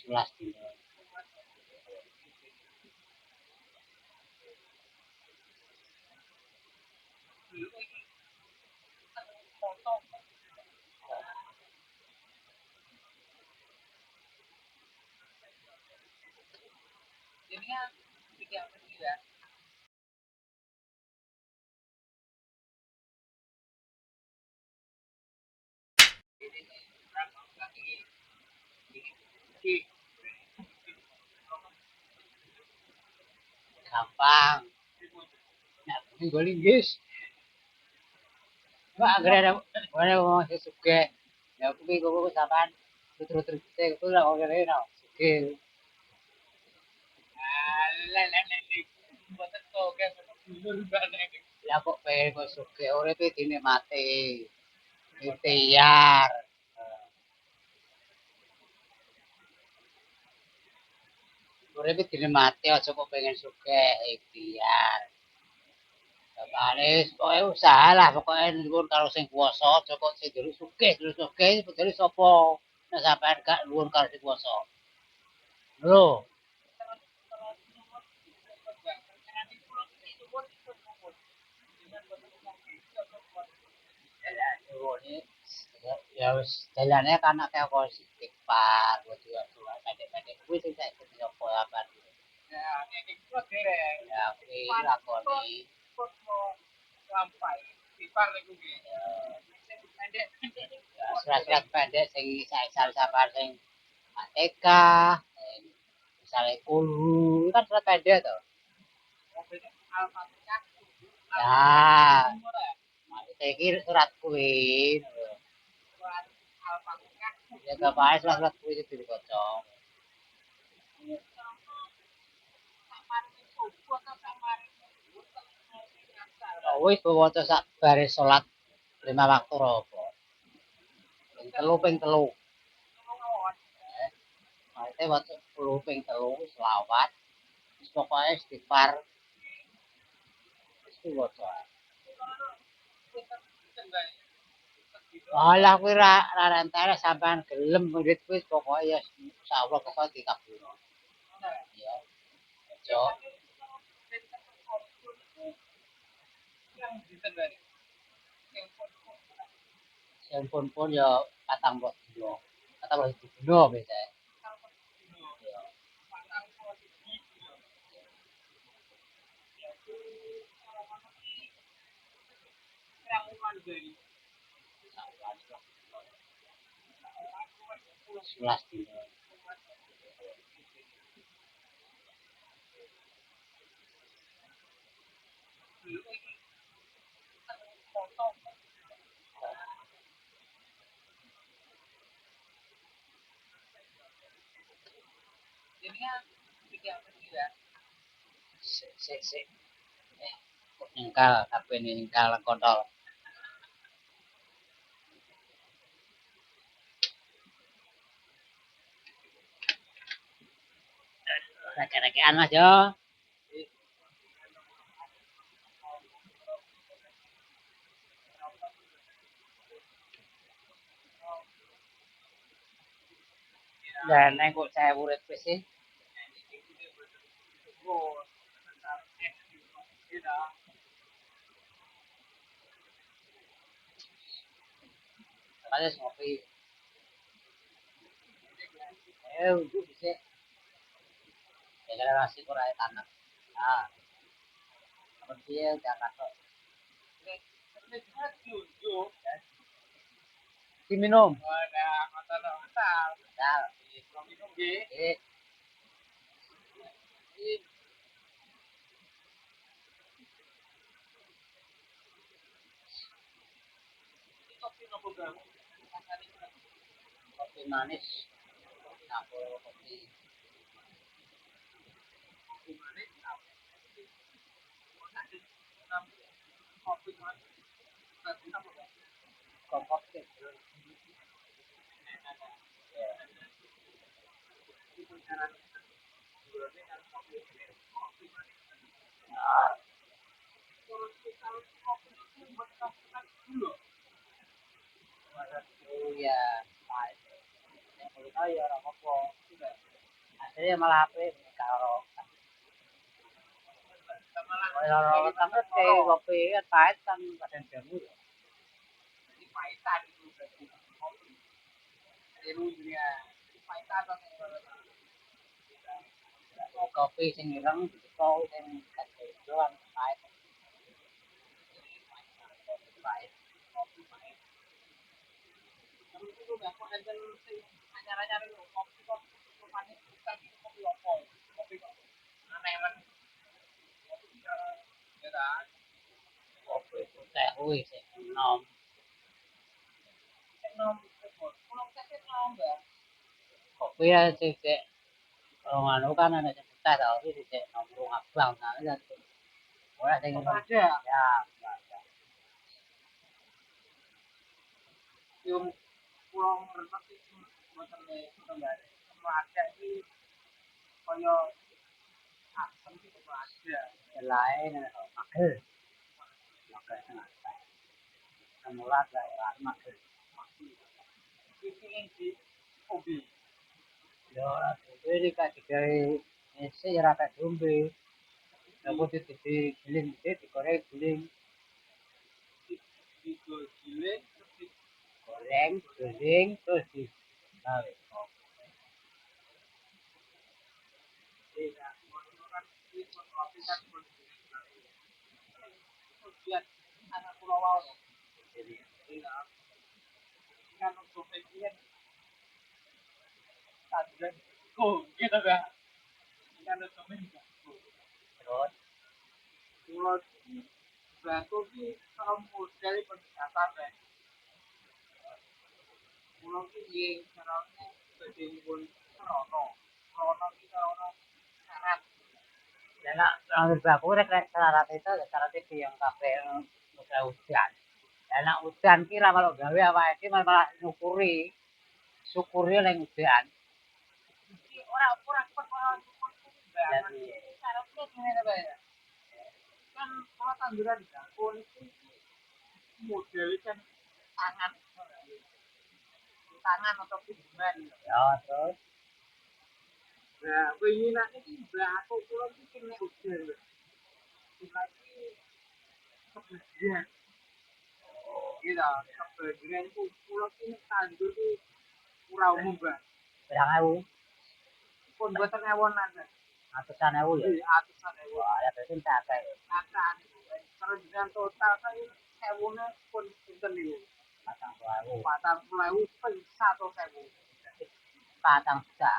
11 dino. Gampang. Nek minggu linggis. Mbak anggere ada wong sing sugih. Ya kuwi kok sampean terus-terus itu lah wong kene no. Sugih. Lah kok pengen kok sugih uripe dinikmati. Ikhtiar. Uripe dinikmati aja kok pengen sugih, ikhtiar. Manis, pokoknya usaha lah, pokoknya nuwun karo sing kuwasa, aja kok sing jero sugih, jero sapa? Nek sampean gak nuwun karo sing kuwasa. Lho, nuwune ya wis dalane kan akeh kok istighfar, doa pendek-pendek kuwi sing saiki sapa sampean. Ya kuwi lakoni surat-surat pendek sing sampean sing ATK, misalnya kulu, kan surat pendek tuh. Ya, maksudnya ini surat kuwi. Ya gak apa surat-surat kuwi itu dibaca. Oh, wis baca sak baris salat 5 waktu apa. Ping telu. Maksudnya waca 10 ping telu selawat. Wis pokoke istighfar wis waca. Alah kuwi ra rentene sampean gelem murid kuwi pokoke ya insyaallah pokoke dikabulno. Ya, aja sing pun ya 40 dina. 40 dina biasa. Ya, insyaallah 11 dina. Sik. Kok nyengkal HP ini nyengkal kontol. Rek-rekan Mas yo. Lah nek kok saya urip wis sih. Paling ngopi. Untuk bisa generasi kurai tanah. Nah, kemudian Jakarta. Diminum. Nah, eh, kopi manis. Kopi kopi. Oh ya, oh ya, apa? Jadi malah apik karo kalau kan kopi kan pahit kan kadang jamu. Jadi pahitan itu berarti. Tirunya pahitan kopi sing ireng kok sing kadoan pahit. Pahit. Terus itu gak kok enten sing anyar-anyar kopi kok rupane bukan kopi opo. Kopi kok aneh men. Ya kan? Kopi teh wis enom. Enom. Pulau teh enom ya. Kopi ya sih kalau anu kan ada cerita tau sih di nongkrong abang nah itu ora sing ada ya yung pulang rentet iki mboten kembali ada iki kaya asem iki ada lain magel magel kemulat lah magel iki iki obi yo jadi kasih dari ese ora tak dombe aku giling digoreng giling giling goreng giling terus di gawe kemudian anak pulau wau jadi kan untuk bagian tadi gitu kan kan untuk terus pulau batu ki kaum model pendekatan ya pulau ki caranya bedimbul serono serono ki serono syarat ya nak ambil baku rek syarat itu syarat itu yang kafe udah hujan enak hujan kira kalau gawe apa iki malah nyukuri syukuri yang hujan orang orang syukur syaratnya gimana Pak ya kan kalau tanduran jagung itu model kan tangan tangan atau hubungan ya terus nah penginan ini aku pulang itu kena ujian lagi kebagian gitu kebagian itu pulang ini tandur itu kurang umum bang berang ewu pun buatan ewon ada atusan ewu ya atusan ewu ya berarti tak kayak akan terus dengan total kan ewunya pun pinten itu patang puluh ewu ping 1.000 patang juta